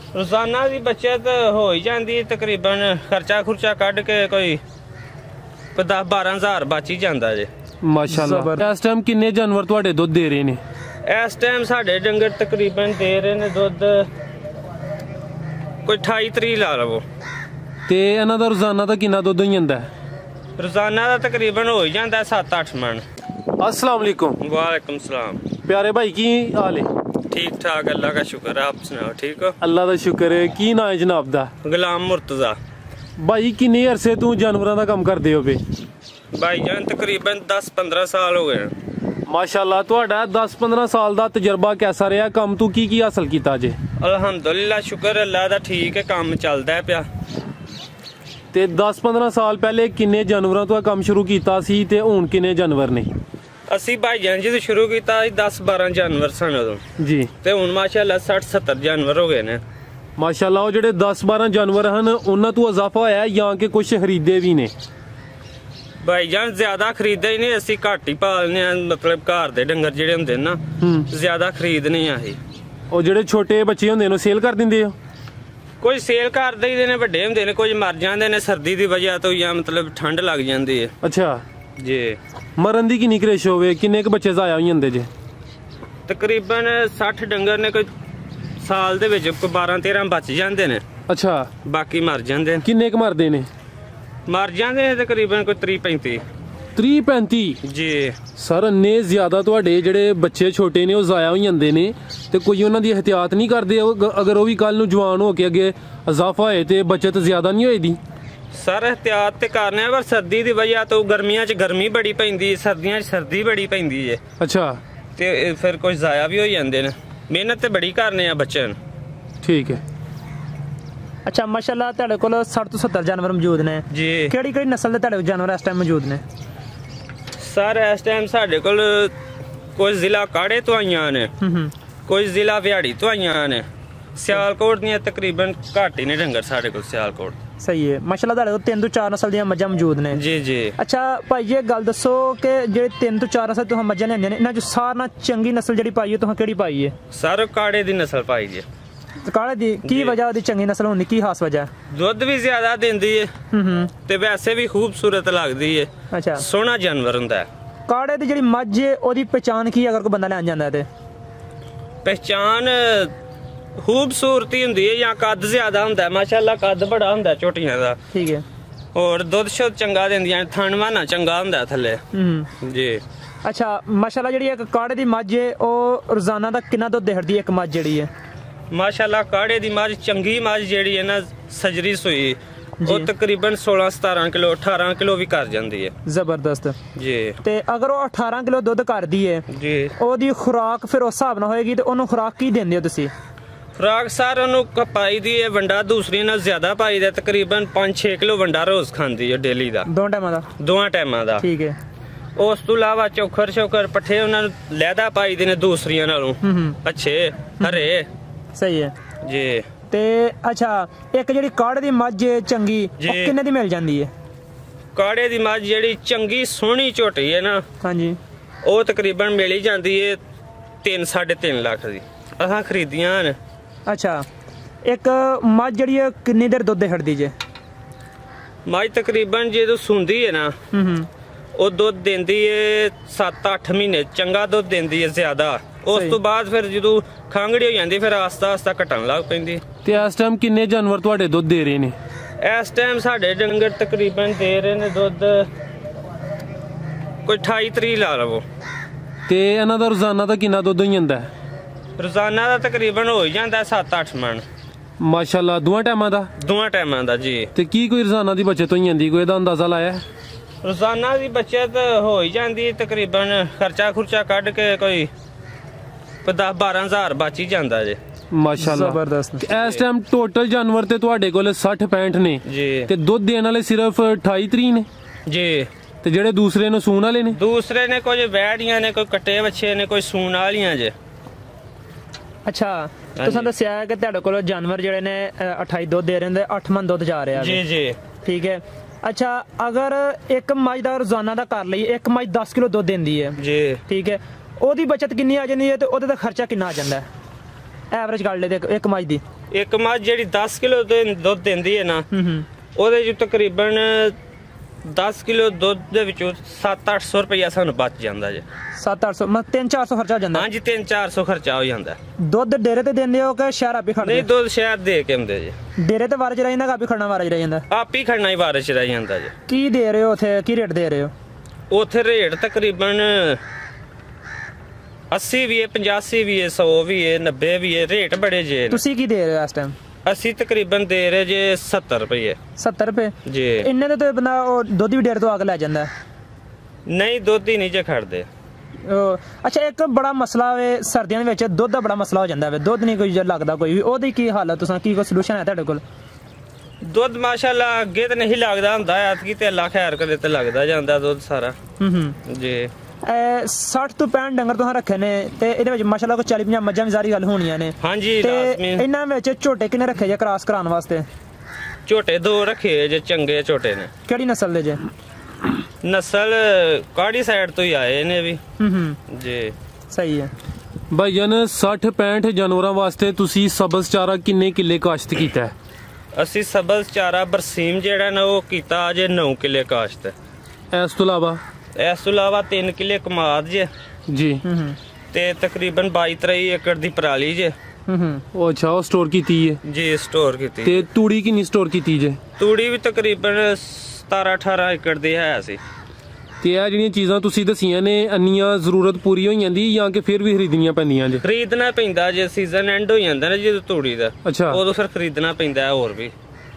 रोजाना की बचत हो ही जाती तकरीबन खर्चा खुर्चा कढ़ के कोई 10-12 हज़ार बच ही जाता जे। माशाअल्लाह। इस टाइम किन्ने जानवर तुहाडे दुध दे रहे ने? इस टाइम साढ़े डंगर तकरीबन दे रहे ने दुध कोई 28-30 ला लवो। ते इन्हां दा रोजाना दा किन्ना दुध होई जंदा है? रोजाना का तकरीबन हो ही जाता 7-8 मन। अस्सलाम वालेकुम। वालेकुम सलाम। प्यारे भाई की हाल है? ठीक ठाक अल्लाह का शुक्र है, आप सुनाओ ठीक हो? अल्लाह का शुक्र है। की नाम है जनाब दा? गुलाम मुर्तजा। भाई किन्ने अरसे तू जानवरों का काम करदे हो पे? भाईजान तकरीबन 10-15 साल हो गए। माशाअल्लाह। तुहाडा 10-15 साल का तजर्बा कैसा रहा? काम तू की हासिल किया जे? अल्हम्दुलिल्लाह शुक्र अल्लाह दा ठीक है, काम चलदा है पिया। ते 10-15 साल पहले किन्ने जानवरों तो काम शुरू किया सी ते हुण किन्ने जानवर ने? असी भाईजान जी शुरू किया 10-12 जानवर सन उदों जी, ते हुण माशाअल्लाह 60-70 जानवर हो गए ने। माशाअल्लाह। वो जेडे 10-12 जानवर हैं उन्हां तो इजाफा होया है या कि कुछ खरीदे भी ने? भाईजान ज्यादा खरीदे ही नहीं, असी घट ही पालने, मतलब घर दे डंगर जेडे हुंदे ना ज्यादा खरीद नहीं आही। और जेडे छोटे बच्चे हुंदे ने सेल कर दिंदे हो? कोई सेल कर दईदे ने, वड्डे हुंदे ने, कोई मर जांदे ने सर्दी दी वजह तो या मतलब ठंड लग जांदी है। अच्छा जी। मरन दी किन्नी क्रेश होवे? किन्ने क बच्चे जाया होई जंदे जे? तकरीबन 60 डंगर ने, कोई साल दे विच 12-13 बच जांदे ने। अच्छा, बाकी मर जांदे ने। किन्ने क मरदे ने? मर जांदे ने तकरीबन कोई 30-35। 30-35? जी सर इन्ने ज्यादा तुहाडे जेडे बच्चे छोटे ने वो जाया होई जंदे ने ते कोई उन्हां दी एहतियात नहीं करदे? अगर वो भी कल नूं जवान हो के अगे इजाफा होए ते बचत ज्यादा नहीं होई दी? सर एहतियात ते करने पर सर्दी दी वजह तो गर्मियां च गर्मी बड़ी पैंदी, सर्दियां च सर्दी बड़ी पैंदी है। अच्छा। ते फिर कोई जाया भी हो जांदे ने। मेहनत ते बड़ी करने आ बच्चे। ठीक है। अच्छा माशाअल्लाह। तुहाडे कोल 60 तो 70 जानवर मौजूद ने जी। केड़ी नस्ल दे तुहाडे जानवर इस टाइम मौजूद ने? सर इस टाइम साढ़े कोल कोई जिला काड़े तो आईयां ने, कोई जिला व्याड़ी तो आईयां ने। सियालकोट दियां तकरीबन घट ही ने डंगर साढ़े कोल सियालकोट। सही है माशाअल्लाह। तुहाडे कोल 3 तो 4 नस्ल दियां मज्झां मौजूद ने? जी जी। अच्छा भाई ये गल दसो कि जेह्ड़े 3 तो 4 नस्ल तुहां मज्झां लैंदे ने इन्हां चों सारें नां चंगी नस्ल जेह्ड़ी पाई है तुहां केह्ड़ी पाई है? सर काड़े दी नस्ल पाई है। काड़े दी की वजह ओहदी चंगी नस्ल होने की खास वजह है? दुध भी ज्यादा देंदी है ते वैसे भी खूबसूरत लगदी है। अच्छा, सोहना जानवर हुंदा है। काड़े दी जेह्ड़ी मज्झ है ओहदी पहचान की अगर कोई बंदा लैन जांदा ते? पहचान खूबसूरती हुंदी है या कद ज्यादा हुंदा है। माशाअल्लाह कद बड़ा हुंदा है झोटियां दा। ठीक है। और दुध शुद्ध चंगा देंदियां, थन माना चंगा हुंदा थल्ले। जी। अच्छा माशाअल्लाह जेह्ड़ी इक काड़े दी मज्झ है ओह रोजाना दा किन्ना दुध देहड़दी है इक मज्झ जेह्ड़ी है? माशाअल्लाह काड़े दी मज्झ चंगी मज्झ जेह्ड़ी है ना सजरी सूई वो तकरीबन 16-17 किलो 18 किलो भी कर जाती है। जबरदस्त जी। ते अगर वो 18 किलो दुध करदी है जी ओहदी खुराक फिर उस हिसाब नाल होएगी ते ओनू खुराक की देंदे हो तुसीं? खुराक सर ओनू पाई दी है वंडा दूसरी ना ज्यादा पाई दा, तकरीबन 5-6 किलो वंडा रोज खांदी है डेली दा। 2 टाइमां दा? 2 टाइमां दा। ठीक है। उस तो इलावा चोखर शोखर पट्ठे उन्हां नूं लैदा पाई दे ने दूसरियां नालों अच्छे हरे। सही है जी। ते अच्छा एक जेह्ड़ी काड़े दी मज्झ है चंगी जी। ओह किन्ने दी मिल जांदी है? काड़े दी मज्झ जेह्ड़ी चंगी सोहनी झोटी है ना हाँ जी वो तकरीबन मिल ही जाती है 3-3.5 लाख दी। असां खरीदियां न। अच्छा एक मज्झ जेह्ड़ी है किन्नी देर दुध देहड़दी जे? मज्झ तकरीबन जो सूंदी है ना वो दुध देंदी है 7-8 महीने चंगा दुध देंदी है ज्यादा। उस तो बाद फिर जो खंगड़ी हो जाती फिर आस्ता आस्ता घटन लग पैंदी। ते इस टाइम किन्ने जानवर तुहाडे दुध दे रहे ने? इस टाइम साढ़े डंगर तकरीबन दे रहे ने दुध कोई 28-30 ला लवो। ते इन्हां दा रोजाना दा किन्ना दुध होई जंदा है? रोजाना का तकरीबन हो ही जाता 7-8 मन। माशाअल्लाह। 2 टाइमां दा? 2 टाइमां दा जी। ते की कोई रोजाना दी बचत होई जंदी? कोई एहदा अंदाजा लाया है? रोजाना की बचत हो ही जाती तकरीबन खर्चा खुर्चा कढ़ के कोई 10-12 हज़ार बच ही जाता जे। माशाअल्लाह। जबरदस्त। इस टाइम टोटल जानवर ते तुहाडे कोल 60-65 ने जी। ते दुध देने वाले सिर्फ 28-30 ने जी। ते जेडे दूसरे ने सून वाले ने? दूसरे ने कोई वैड़ियां ने, कोई कट्टे बच्चे ने, कोई सून वालियां जे। अच्छा तुसां दस्सिया है कि तुहाडे कोल जानवर जेह्ड़े ने 28 दुध दे रहे ने 8 मन दुध जा रहा है। जी जी। ठीक है। अच्छा अगर एक मज्झ दा रोजाना दा कर लईए एक मज्झ 10 किलो दुध देंदी है जी। ठीक है ओहदी बचत किन्नी आ जांदी है ते ओहदे दा खर्चा किन्ना आ जांदा है? ਐਵਰੇਜ ਕਰ ਲੈ ਇੱਕ ਮੱਝ ਦੀ? ਇੱਕ ਮੱਝ ਜਿਹੜੀ 10 ਕਿਲੋ ਦੁੱਧ ਦਿੰਦੀ ਹੈ ਨਾ, ਉਹਦੇ ਚ ਤਕਰੀਬਨ 10 ਕਿਲੋ ਦੁੱਧ ਦੇ ਵਿੱਚੋਂ 700-800 ਰੁਪਇਆ ਸਾਨੂੰ ਬਚ ਜਾਂਦਾ ਜੇ। 700-800 ਮਤਲਬ 300-400 ਖਰਚਾ ਹੋ ਜਾਂਦਾ? ਹਾਂਜੀ 300-400 ਖਰਚਾ ਹੋ ਜਾਂਦਾ। ਦੁੱਧ ਡੇਰੇ ਤੇ ਦਿੰਦੇ ਹੋ ਕਿ ਸ਼ਹਿਰ ਆਪੇ ਖੜਦੇ? ਨਹੀਂ, ਦੁੱਧ ਸ਼ਹਿਰ ਦੇ ਕੇ ਆਉਂਦੇ ਜੇ। ਡੇਰੇ ਤੇ ਵਾਰਜ ਰਹਿ ਜਾਂਦਾ ਕਿ ਆਪੇ ਖੜਨਾ ਵਾਰਜ ਰਹਿ ਜਾਂਦਾ? ਆਪ ਹੀ ਖੜਨਾ ਹੀ ਵਾਰਜ ਰਹਿ ਜਾਂਦਾ ਜੇ। ਕੀ ਦੇ ਰਹੇ ਹੋ ਉੱਥੇ, ਕੀ ਰੇਟ ਦੇ ਰਹੇ ਹੋ ਉੱਥੇ? ਰੇਟ ਤਕਰੀਬਨ 80 ਵੀ ਹੈ, 85 ਵੀ ਹੈ, 100 ਵੀ ਹੈ, 90 ਵੀ ਹੈ, ਰੇਟ ਬੜੇ ਜੇ। ਤੁਸੀਂ ਕੀ ਦੇ ਰਹੇ ਹੋ ਇਸ ਟਾਈਮ? ਅਸੀਂ ਤਕਰੀਬਨ ਦੇ ਰਹੇ ਜੇ 70 ਰੁਪਏ। 70 ਰੁਪਏ ਜੀ। ਇੰਨੇ ਤੇ ਬੰਦਾ ਉਹ ਦੁੱਧ ਵੀ ਡੇਰੇ ਤੋਂ ਆ ਕੇ ਲੈ ਜਾਂਦਾ? ਨਹੀਂ, ਦੁੱਧ ਹੀ ਨਹੀਂ ਜੇ ਖੜਦੇ। ਅੱਛਾ, ਇੱਕ ਬੜਾ ਮਸਲਾ ਵੇ ਸਰਦੀਆਂ ਦੇ ਵਿੱਚ ਦੁੱਧ ਦਾ ਬੜਾ ਮਸਲਾ ਹੋ ਜਾਂਦਾ ਵੇ, ਦੁੱਧ ਨਹੀਂ ਕੋਈ ਲੱਗਦਾ ਕੋਈ ਵੀ, ਉਹਦੀ ਕੀ ਹੱਲ ਹੈ? ਤੁਸੀਂ ਕੀ ਕੋਈ ਸੋਲੂਸ਼ਨ ਹੈ ਤੁਹਾਡੇ ਕੋਲ? ਦੁੱਧ ਮਾਸ਼ਾਅੱਲਾ ਅੱਗੇ ਤੇ ਨਹੀਂ ਲੱਗਦਾ ਹੁੰਦਾ, ਐਤਕੀ ਤੇ ਅੱਲਾ ਖੈਰ ਕਰੇ ਤੇ ਲੱਗਦਾ ਜਾਂਦਾ ਦੁੱਧ ਸਾਰਾ। ਜੀ। 60 ਤੋਂ 65 ਡੰਗਰ ਤੁਸੀਂ ਰੱਖੇ ਨੇ ਤੇ ਇਹਦੇ ਵਿੱਚ ਮਾਸ਼ਾਅੱਲਾ ਕੋਈ 40-50 ਮੱਝਾਂ ਵੀ ਜ਼ਾਰੀ ਗੱਲ ਹੋਣੀਆਂ ਨੇ। ਹਾਂਜੀ। ਤੇ ਇਹਨਾਂ ਵਿੱਚ ਝੋਟੇ ਕਿੰਨੇ ਰੱਖੇ ਜੇ ਕ੍ਰਾਸ ਕਰਾਉਣ ਵਾਸਤੇ? ਝੋਟੇ 2 ਰੱਖੇ ਜੇ, ਚੰਗੇ ਝੋਟੇ ਨੇ। ਕਿਹੜੀ ਨਸਲ ਦੇ ਜੇ? ਨਸਲ ਕਾੜੀ ਸਾਈਡ ਤੋਂ ਹੀ ਆਏ ਨੇ ਵੀ। ਜੀ। ਸਹੀ ਹੈ ਭਾਈਜਾਨ। 60-65 ਜਾਨਵਰਾਂ ਵਾਸਤੇ ਤੁਸੀਂ ਸਬਜ਼ ਚਾਰਾ ਕਿੰਨੇ ਕਿੱਲੇ ਕਾਸ਼ਤ ਕੀਤਾ ਹੈ? ਅਸੀਂ ਸਬਜ਼ ਚਾਰਾ ਬਰਸੀਮ ਜਿਹੜਾ ਨਾ ਉਹ ਕੀਤਾ ਅਜੇ 9 ਕਿੱਲੇ ਕਾਸ਼ਤ। ਇਸ ਤੋਂ ਇਲਾਵਾ 3 ਕਿੱਲੇ ਕਮਾਦ ਜੇ ਜੀ, ਤੇ ਤਕਰੀਬਨ 22-23 ਏਕੜ ਦੀ ਪਰਾਲੀ ਜੇ। ਉਹ ਅੱਛਾ, ਉਹ ਸਟੋਰ ਕੀਤੀ ਹੈ ਜੀ? ਸਟੋਰ ਕੀਤੀ। ਤੇ ਤੂੜੀ ਕਿੰਨੀ ਸਟੋਰ ਕੀਤੀ ਜੇ? ਤੂੜੀ ਵੀ ਤਕਰੀਬਨ 17-18 ਏਕੜ ਦੀ ਹੈ ਸੀ। ਤੇ ਇਹ ਜਿਹੜੀਆਂ ਚੀਜ਼ਾਂ ਤੁਸੀਂ ਦਸੀਆਂ ਨੇ ਇੰਨੀਆਂ ਜ਼ਰੂਰਤ ਪੂਰੀ ਹੋ ਜਾਂਦੀ ਜਾਂ ਕਿ ਫਿਰ ਵੀ ਖਰੀਦਣੀਆਂ ਪੈਂਦੀਆਂ ਜੇ? ਖਰੀਦਣਾ ਪੈਂਦਾ ਜੇ, ਸੀਜ਼ਨ ਐਂਡ ਹੋ ਜਾਂਦਾ ਨਾ ਜਦੋਂ ਤੂੜੀ ਦਾ, ਅੱਛਾ, ਉਦੋਂ ਫਿਰ ਖਰੀਦਣਾ ਪੈਂਦਾ ਹੋਰ ਵੀ।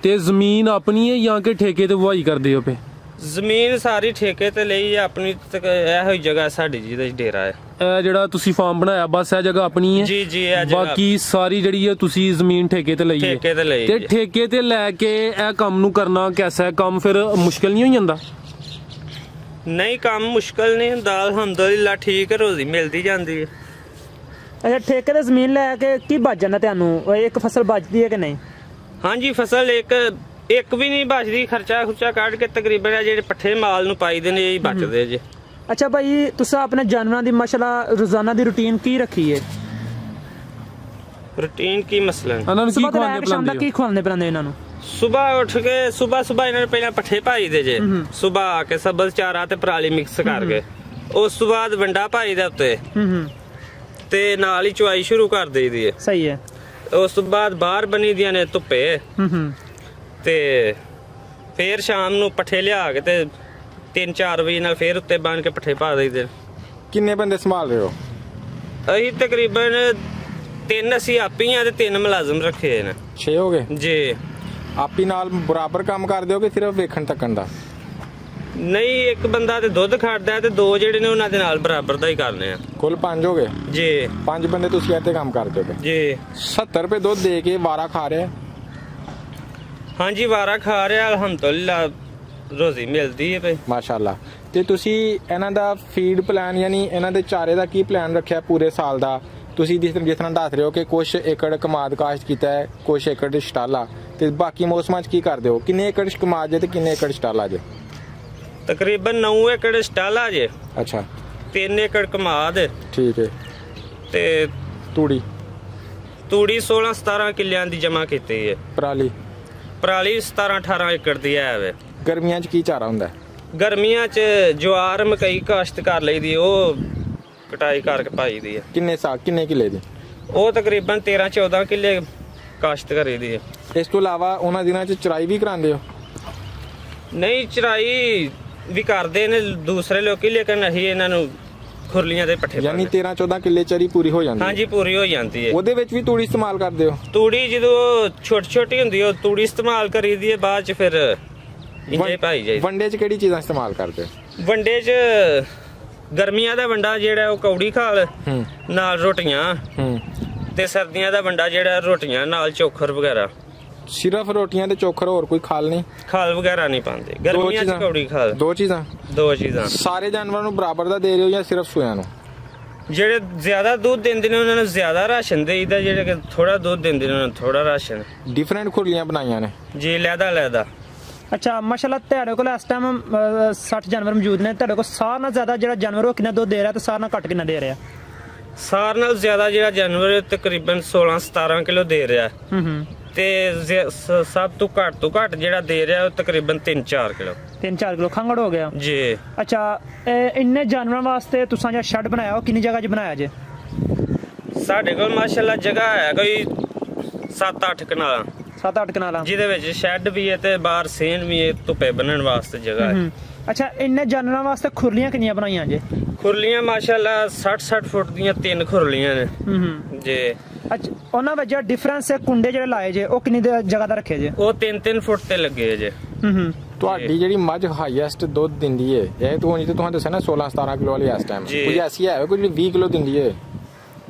ਤੇ ਜ਼ਮੀਨ ਆਪਣੀ ਹੈ ਜਾਂ ਕਿ ਠੇਕੇ ਤੇ ਵਾਹੀ ਕਰਦੇ ਹੋ ਪਏ? ਜ਼ਮੀਨ ਸਾਰੀ ਠੇਕੇ ਤੇ ਲਈ ਹੈ ਆਪਣੀ। ਇਹੋ ਹੀ ਜਗ੍ਹਾ ਸਾਡੀ ਜਿਹਦੇ ਚ ਡੇਰਾ ਹੈ। ਇਹ ਜਿਹੜਾ ਤੁਸੀਂ ਫਾਰਮ ਬਣਾਇਆ ਬਸ ਇਹ ਜਗ੍ਹਾ ਆਪਣੀ ਹੈ? ਜੀ ਜੀ। ਇਹ ਜਗ੍ਹਾ ਬਾਕੀ ਸਾਰੀ ਜਿਹੜੀ ਹੈ ਤੁਸੀਂ ਜ਼ਮੀਨ ਠੇਕੇ ਤੇ ਲਈ ਹੈ? ਠੇਕੇ ਤੇ ਲਈ। ਤੇ ਠੇਕੇ ਤੇ ਲੈ ਕੇ ਇਹ ਕੰਮ ਨੂੰ ਕਰਨਾ ਕੈਸਾ ਹੈ? ਕੰਮ ਫਿਰ ਮੁਸ਼ਕਿਲ ਨਹੀਂ ਹੋ ਜਾਂਦਾ? ਨਹੀਂ, ਕੰਮ ਮੁਸ਼ਕਲ ਨਹੀਂ ਹੁੰਦਾ, ਅਲਹਮਦੁਲਿਲਾ ਠੀਕ ਰੋਜ਼ੀ ਮਿਲਦੀ ਜਾਂਦੀ ਹੈ। ਅੱਛਾ, ਠੇਕੇ ਤੇ ਜ਼ਮੀਨ ਲੈ ਕੇ ਕੀ ਬਚ ਜਾਂਦਾ ਤੁਹਾਨੂੰ? ਇੱਕ ਫਸਲ ਬਚਦੀ ਹੈ ਕਿ ਨਹੀਂ? ਹਾਂਜੀ, ਫਸਲ ਇੱਕ ਵੀ ਨਹੀਂ ਬਚਦੀ। ਖਰਚਾ ਕੱਢ ਕੇ ਤਕਰੀਬਨ ਜਿਹੜੇ ਪੱਠੇ ਮਾਲ ਨੂੰ ਪਾਈਦੇ ਨੇ ਇਹੀ ਬਚਦੇ ਜੇ। ਅੱਛਾ ਭਾਈ, ਤੁਸੀਂ ਆਪਣੇ ਜਾਨਵਰਾਂ ਦੀ ਮਾਸ਼ਾਅੱਲਾ ਰੋਜ਼ਾਨਾ ਦੀ ਰੁਟੀਨ ਕੀ ਰੱਖੀ ਹੈ? ਰੁਟੀਨ ਕੀ ਮਸਲਾ? ਇਹਨਾਂ ਨੂੰ ਕੀ ਖਵਾਉਂਦੇ ਕੀ ਖਵਾਉਂਦੇ ਪਿਲਾਉਂਦੇ ਇਹਨਾਂ ਨੂੰ? ਸੁਬਾਹ ਉੱਠ ਕੇ ਸੁਬਾਹ ਇਹਨਾਂ ਨੂੰ ਪਹਿਲਾਂ ਪੱਠੇ ਪਾਈ ਦੇ ਜੇ। ਸੁਬਾਹ ਆ ਕੇ ਸਬਜ਼ ਚਾਰਾ ਤੇ ਪਰਾਲੀ ਮਿਕਸ ਕਰਕੇ, ਉਸ ਤੋਂ ਬਾਅਦ ਵੰਡਾ ਪਾਈ ਦੇ ਉੱਤੇ ਤੇ ਨਾਲ ਹੀ ਚੁਆਈ ਸ਼ੁਰੂ ਕਰ ਦੇਈਦੀ ਹੈ। ਸਹੀ ਹੈ। ਉਸ ਤੋਂ ਬਾਅਦ ਬਾਹਰ ਬਣੀ ਦੀਆਂ ਨੇ ਧੁੱਪੇ, ਤੇ ਫੇਰ ਸ਼ਾਮ ਨੂੰ ਪੱਠੇ ਲਿਆ ਕੇ ਤੇ 3-4 ਵਜੇ ਨਾਲ ਫੇਰ ਉੱਤੇ ਬਣ ਕੇ ਪੱਠੇ ਪਾ ਦੇਈਦੇ। ਕਿੰਨੇ ਬੰਦੇ ਸੰਭਾਲ ਰਹੇ ਹੋ? ਅਸੀਂ ਤਕਰੀਬਨ 3 ਅਸੀਂ ਆਪੀ ਆ ਤੇ 3 ਮੁਲਾਜ਼ਮ ਰੱਖੇ ਨੇ। 6 ਹੋ ਗਏ ਜੀ। ਆਪੀ ਨਾਲ ਬਰਾਬਰ ਕੰਮ ਕਰਦੇ ਹੋ ਕਿ ਸਿਰਫ ਵੇਖਣ ਤੱਕਣ ਦਾ? ਨਹੀਂ, ਇੱਕ ਬੰਦਾ ਤੇ ਦੁੱਧ ਖੜਦਾ ਤੇ 2 ਜਿਹੜੇ ਨੇ ਉਹਨਾਂ ਦੇ ਨਾਲ ਬਰਾਬਰ ਦਾ ਹੀ ਕਰਨੇ ਆ। ਕੁੱਲ 5 ਹੋ ਗਏ ਜੀ। 5 ਬੰਦੇ ਤੁਸੀਂ ਇੱਥੇ ਕੰਮ ਕਰਦੇ ਹੋ ਜੀ। 70 ਰੁਪਏ ਦੁੱਧ ਦੇ ਕੇ ਵਾਰਾ ਖਾ ਰਿਹਾ? ਹਾਂਜੀ, ਵਾਰਾ ਖਾ ਰਿਹਾ, ਅਲਹਮਦੁਲਿਲਾ ਰੋਜ਼ੀ ਮਿਲਦੀ ਹੈ ਭਾਈ ਮਾਸ਼ਾਅੱਲਾ। ਤੇ ਤੁਸੀਂ ਇਹਨਾਂ ਦਾ ਫੀਡ ਪਲਾਨ ਯਾਨੀ ਇਹਨਾਂ ਦੇ ਚਾਰੇ ਦਾ ਕੀ ਪਲਾਨ ਰੱਖਿਆ ਪੂਰੇ ਸਾਲ ਦਾ? ਤੁਸੀਂ ਜਿਸ ਤਰ੍ਹਾਂ ਦੱਸ ਰਹੇ ਹੋ ਕਿ ਕੁਝ ਏਕੜ ਕਮਾਦ ਕਾਸ਼ਤ ਕੀਤਾ ਹੈ, ਕੁਝ ਏਕੜ ਸ਼ਟਾਲਾ, ਤੇ ਬਾਕੀ ਮੌਸਮਾਂ 'ਚ ਕੀ ਕਰਦੇ ਹੋ? ਕਿੰਨੇ ਏਕੜ ਕਮਾਦ ਜੇ ਤੇ ਕਿੰਨੇ ਏਕੜ ਸ਼ਟਾਲਾ ਜੇ? ਤਕਰੀਬਨ 9 ਏਕੜ ਸ਼ਟਾਲਾ ਜੇ। ਅੱਛਾ। 3 ਏਕੜ ਕਮਾਦ। ਠੀਕ ਹੈ। ਤੇ ਤੂੜੀ 16-17 ਕਿੱਲਿਆਂ ਦੀ ਜਮਾ ਕੀਤੀ ਹੈ। ਪਰਾਲੀ 17-18 ਏਕੜ ਦੀ ਹੈ ਵੇ। ਗਰਮੀਆਂ 'ਚ ਕੀ ਚਾਰਾ ਹੁੰਦਾ? ਗਰਮੀਆਂ 'ਚ ਜਵਾਰ ਮਕਈ ਕਾਸ਼ਤ ਕਰ ਲਈਦੀ, ਉਹ ਕਟਾਈ ਕਰਕੇ ਪਾਈ ਦੀ ਹੈ। ਕਿੰਨੇ ਕਿੱਲੇ ਦੀ? ਉਹ ਤਕਰੀਬਨ 13-14 ਕਿੱਲੇ ਕਾਸ਼ਤ ਕਰੀਦੀ ਹੈ। ਇਸ ਤੋਂ ਇਲਾਵਾ ਉਹਨਾਂ ਦਿਨਾਂ 'ਚ ਚਰਾਈ ਵੀ ਕਰਾਉਂਦੇ ਹੋ? ਨਹੀਂ, ਚਰਾਈ ਵੀ ਕਰਦੇ ਨੇ ਦੂਸਰੇ ਲੋਕੀ, ਲੇਕਿਨ ਅਸੀਂ ਇਹਨਾਂ ਨੂੰ ਖੁਰਲੀਆਂ ਦੇ ਪੱਠੇ ਯਾਨੀ 13-14 ਕਿੱਲੇ ਚਰੀ ਪੂਰੀ ਹੋ ਜਾਂਦੀ? ਹਾਂਜੀ, ਪੂਰੀ ਹੋ ਜਾਂਦੀ ਹੈ। ਉਹਦੇ ਵਿੱਚ ਵੀ ਤੂੜੀ ਇਸਤੇਮਾਲ ਕਰਦੇ ਹੋ? ਤੂੜੀ ਜਦੋਂ ਛੋਟੀ ਹੁੰਦੀ ਉਹ ਤੂੜੀ ਇਸਤੇਮਾਲ ਕਰੀਦੀ ਹੈ, ਬਾਅਦ 'ਚ ਫਿਰ ਇੰਜੇ ਪਾਈ ਜਾਈ। ਵੰਡੇ 'ਚ ਕਿਹੜੀ ਚੀਜ਼ਾਂ ਇਸਤੇਮਾਲ ਕਰਦੇ ਹੋ? ਵੰਡੇ 'ਚ ਗਰਮੀਆਂ ਦਾ ਵੰਡਾ ਜਿਹੜਾ ਉਹ ਕੌੜੀ ਖਾਲ ਨਾਲ ਰੋਟੀਆਂ, ਤੇ ਸਰਦੀਆਂ ਦਾ ਵੰਡਾ ਜਿਹੜਾ ਰੋਟੀਆਂ ਨਾਲ ਚੋਖਰ ਵਗੈਰਾ। ਸਿਰਫ ਰੋਟੀਆਂ ਤੇ ਚੋਖਰ, ਹੋਰ ਕੋਈ ਖਾਲ ਨਹੀਂ? ਖਾਲ ਵਗੈਰਾ ਨਹੀਂ ਪਾਉਂਦੇ ਗਰਮੀਆਂ 'ਚ। ਕੌੜੀ ਖਾਲ। 2 ਚੀਜ਼ਾਂ। ਸਾਰੇ ਜਾਨਵਰਾਂ ਨੂੰ ਬਰਾਬਰ ਦਾ ਦੇ ਰਹੇ ਹੋ ਜਾਂ ਸਿਰਫ ਸੂਆਂ ਨੂੰ? ਜਿਹੜੇ ਜ਼ਿਆਦਾ ਦੁੱਧ ਦਿੰਦੇ ਨੇ ਉਹਨਾਂ ਨੂੰ ਜ਼ਿਆਦਾ ਰਾਸ਼ਨ ਦੇਈਦਾ, ਜਿਹੜੇ ਕਿ ਥੋੜਾ ਦੁੱਧ ਦਿੰਦੇ ਨੇ ਉਹਨਾਂ ਨੂੰ ਥੋੜਾ ਰਾਸ਼ਨ। ਡਿਫਰੈਂਟ ਖੁਰਲੀਆਂ ਬਣਾਈਆਂ ਨੇ ਜੀ, ਲਹਿਦਾ। ਅੱਛਾ, ਮਾਸ਼ਾਅੱਲਾ ਤੁਹਾਡੇ ਕੋਲ ਇਸ ਟਾਈਮ 60 ਜਾਨਵਰ ਮੌਜੂਦ ਨੇ। ਤੁਹਾਡੇ ਕੋਲ ਸਾਰਿਆਂ ਨਾਲੋਂ ਜ਼ਿਆਦਾ ਜਿਹੜਾ ਜਾਨਵਰ ਉਹ ਕਿੰਨਾ ਦੁੱਧ ਦੇ ਰਿਹਾ ਤੇ ਸਾਰਿਆਂ ਨਾਲੋਂ ਘੱਟ ਕਿੰਨਾ ਦੇ ਰਿਹਾ? ਸਾਰ ਨਾਲ ਜ਼ਿਆਦਾ ਜਿਹੜਾ ਜਾਨਵਰ ਤਕਰੀਬਨ 16-17 ਕਿਲੋ ਦੇ ਰਿਹਾ ਤੇ ਸਭ ਤੋਂ ਘੱਟ ਜਿਹੜਾ ਦੇ ਰਿਹਾ ਉਹ ਤਕਰੀਬਨ 3-4 ਕਿਲੋ 3-4 ਕਿਲੋ ਖੰਗੜ ਹੋ ਗਿਆ ਜੀ। ਅੱਛਾ ਇੰਨੇ ਜਾਨਵਰਾਂ ਵਾਸਤੇ ਤੁਸੀਂ ਜਿਹੜਾ ਸ਼ੈੱਡ ਬਣਾਇਆ ਉਹ ਕਿੰਨੀ ਜਗ੍ਹਾ 'ਚ ਬਣਾਇਆ ਜੇ? ਸਾਡੇ ਕੋਲ ਮਾਸ਼ਾਅੱਲਾ ਜਗ੍ਹਾ ਹੈ ਕੋਈ 7-8 ਕਨਾਲਾਂ 7-8 ਕਨਾਲਾਂ ਜਿਹਦੇ ਵਿੱਚ ਸ਼ੈੱਡ ਵੀ ਹੈ ਤੇ ਬਾਹਰ ਸੇਨ ਵੀ ਹੈ, ਧੁੱਪੇ ਬੰਨਣ ਵਾਸਤੇ ਜਗ੍ਹਾ ਹੈ। ਅੱਛਾ ਇੰਨੇ ਜਾਨਵਰਾਂ ਵਾਸਤੇ ਖੁਰਲੀਆਂ ਕਿੰਨੀਆਂ ਬਣਾਈਆਂ ਜੇ? ਖੁਰਲੀਆਂ ਮਾਸ਼ਾਅੱਲਾ 60-60 ਫੁੱਟ ਦੀਆਂ 3 ਖੁਰਲੀਆਂ ਨੇ ਜੀ। ਅੱਛਾ ਉਹਨਾਂ ਵਿੱਚ ਜਿਹੜਾ ਡਿਫਰੈਂਸ ਹੈ ਕੁੰਡੇ ਜਿਹੜੇ ਲਾਏ ਜੇ ਉਹ ਕਿੰਨੀ ਜਗ੍ਹਾ ਦਾ ਰੱਖੇ ਜੇ? ਉਹ 3-3 ਫੁੱਟ ਤੇ ਲੱਗੇ ਜੇ। ਤੁਹਾਡੀ ਜਿਹੜੀ ਮੱਝ ਹਾਈਐਸਟ ਦੁੱਧ ਦਿੰਦੀ ਏ ਇਹ ਤੁਹਾਨੂੰ ਦੱਸਿਆ ਨਾ 16-17 ਕਿਲੋ ਵਾਲੀ ਇਸ ਟਾਈਮ ਕੋਈ ਐਸੀ ਹੈ ਕੋਈ 20 ਕਿਲੋ ਦਿੰਦੀ ਏ?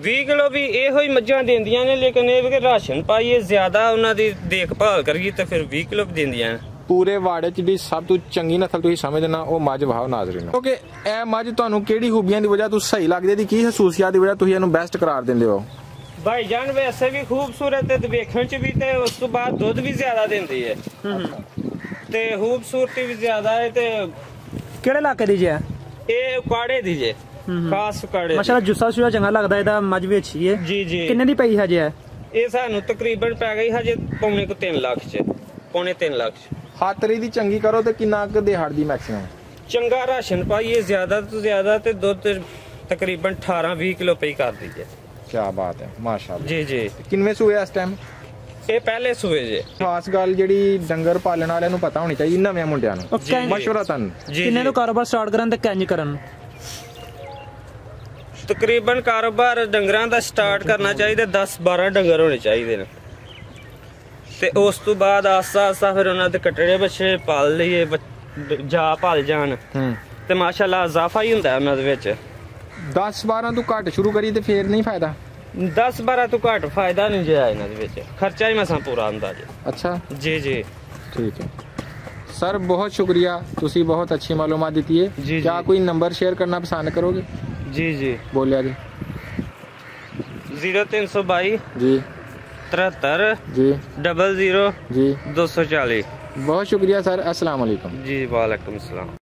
20 ਕਿਲੋ ਵੀ ਇਹੋ ਹੀ ਮੱਝਾਂ ਦਿੰਦੀਆਂ ਨੇ, ਲੇਕਿਨ ਇਹ ਵੀ ਕਿ ਰਾਸ਼ਨ ਪਾਈਏ ਜ਼ਿਆਦਾ ਉਹਨਾਂ ਦੀ ਦੇਖਭਾਲ ਕਰੀਏ ਤੇ ਫਿਰ 20 ਕਿਲੋ ਵੀ ਦਿੰਦੀਆਂ ਨੇ। ਪੂਰੇ ਵਾੜੇ 'ਚ ਵੀ ਸਭ ਤੋਂ ਚੰਗੀ ਨਸਲ ਤੁਸੀਂ ਸਮਝਦੇ ਨਾ ਉਹ ਮੱਝ ਵਾਹੋ ਨਾਜ਼ਰੀਨ, ਕਿਉਂਕਿ ਇਹ ਮੱਝ ਤੁਹਾਨੂੰ ਕਿਹੜੀ ਖੂਬੀਆਂ ਦੀ ਵਜ੍ਹਾ ਤੋਂ ਸਹੀ ਲੱਗਦੀ ਦੀ ਕੀ ਖਸੂਸੀਅਤ ਦੀ ਵਜ੍ਹਾ ਤੁਸੀਂ ਇਹਨੂੰ ਬੈਸਟ ਕਰਾਰ ਦਿੰਦੇ ਹੋ? ਭਾਈਜਾਨ ਵੈਸੇ ਵੀ ਖੂਬਸੂਰਤ ਤੇ ਵੇਖਣ 'ਚ ਵੀ ਤੇ ਉਸ ਤੋਂ ਬਾਅਦ ਦੁੱਧ ਵੀ ਜ਼ਿਆਦਾ ਦਿੰਦੀ ਹੈ ਤੇ ਖੂਬਸੂਰਤੀ ਵੀ ਜ਼ਿਆਦਾ ਹੈ। ਤੇ ਕਿਹੜੇ ਇਲਾਕੇ ਦੀ ਜੇ? ਇਹ ਉਕਾੜੇ ਦੀ ਜੇ, ਖਾਸ ਉਕਾੜੇ। ਮਾਸ਼ਾਅੱਲਾ ਜੁੱਸਾ ਸੁਆ ਚੰਗਾ ਲੱਗਦਾ ਇਹਦਾ, ਮੱਝ ਵੀ ਅੱਛੀ ਹੈ ਜੀ ਜੀ। ਕਿੰਨੇ ਦੀ ਪਈ ਹਜੇ ਹੈ ਇਹ? ਸਾਨੂੰ ਤਕਰੀਬਨ ਪੈ ਗਈ ਹਜੇ ਪੌਣੇ 3 ਲੱਖ 'ਚ, ਪੌਣੇ 3 ਲੱਖ 'ਚ। ਖਾਤਰੀ ਦੀ ਚੰਗੀ ਕਰੋ ਤੇ ਕਿੰਨਾ ਕੁ ਦਿਹਾੜ ਦੀ ਮੈਕਸਿਮਮ? ਚੰਗਾ ਰਾਸ਼ਨ ਪਾਈਏ ਜ਼ਿਆਦਾ ਤੋਂ ਜ਼ਿਆਦਾ ਤੇ ਦੁੱਧ ਤਕਰੀਬਨ 18-20 ਕਿਲੋ ਪਈ ਕਰ ਦਈਏ। ਕੀ ਬਾਤ ਹੈ ਮਾਸ਼ਾਅੱਲਾ ਜੀ ਜੀ। ਕਿੰਨੇ ਸੂਏ ਇਸ ਟਾਈਮ? ਇਹ ਪਹਿਲੇ ਸੂਏ ਜੇ। ਖਾਸ ਗੱਲ ਜਿਹੜੀ ਡੰਗਰ ਪਾਲਣ ਵਾਲਿਆਂ ਨੂੰ ਪਤਾ ਹੋਣੀ ਚਾਹੀਦੀ ਨਵੇਂ ਮੁੰਡਿਆਂ ਨੂੰ ਮਸ਼ਵਰਤਨ ਕਿੰਨੇ ਨੂੰ ਕਾਰੋਬਾਰ ਸਟਾਰਟ ਕਰਨ ਤੇ ਕਿੰਜ ਕਰਨ? ਤਕਰੀਬਨ ਕਾਰੋਬਾਰ ਡੰਗਰਾਂ ਦਾ ਸਟਾਰਟ ਕਰਨਾ ਚਾਹੀਦਾ 10-12 ਡੰਗਰ ਹੋਣੇ ਚਾਹੀਦੇ ਨੇ ਤੇ ਉਸ ਤੋਂ ਬਾਅਦ ਆਸਤਾ ਫਿਰ ਉਹਨਾਂ ਦੇ ਕੱਟੜੇ ਬੱਚੇ ਪਾਲ ਲਈਏ, ਜਾ ਪਾਲ ਜਾਣ ਤੇ ਮਾਸ਼ਾਅੱਲਾ ਇਜ਼ਾਫਾ ਹੀ ਹੁੰਦਾ ਉਹਨਾਂ ਦੇ ਵਿੱਚ। 10-12 ਤੋਂ ਘੱਟ ਸ਼ੁਰੂ ਕਰੀ ਤੇ ਫੇਰ ਨਹੀਂ ਫਾਇਦਾ? 10-12 ਤੋਂ ਘੱਟ ਫਾਇਦਾ ਨਹੀਂ ਜੇ ਇਹਨਾਂ ਦੇ ਵਿੱਚ, ਖਰਚਾ ਹੀ ਮਸਾਂ ਪੂਰਾ ਹੁੰਦਾ ਜੀ। ਅੱਛਾ ਜੀ ਜੀ ਠੀਕ ਹੈ ਸਰ, ਬਹੁਤ ਸ਼ੁਕਰੀਆ, ਤੁਸੀਂ ਬਹੁਤ ਅੱਛੀ ਮਾਲੂਮਾत ਦਿੱਤੀ है। क्या कोई नंबर शेयर करना पसंद करोगे? जी जी बोलिए जी। 0322 जी 73 जी 00 जी 240। बहुत शुक्रिया सर, अस्सलाम वालेकुम। जी वालेकुम सलाम।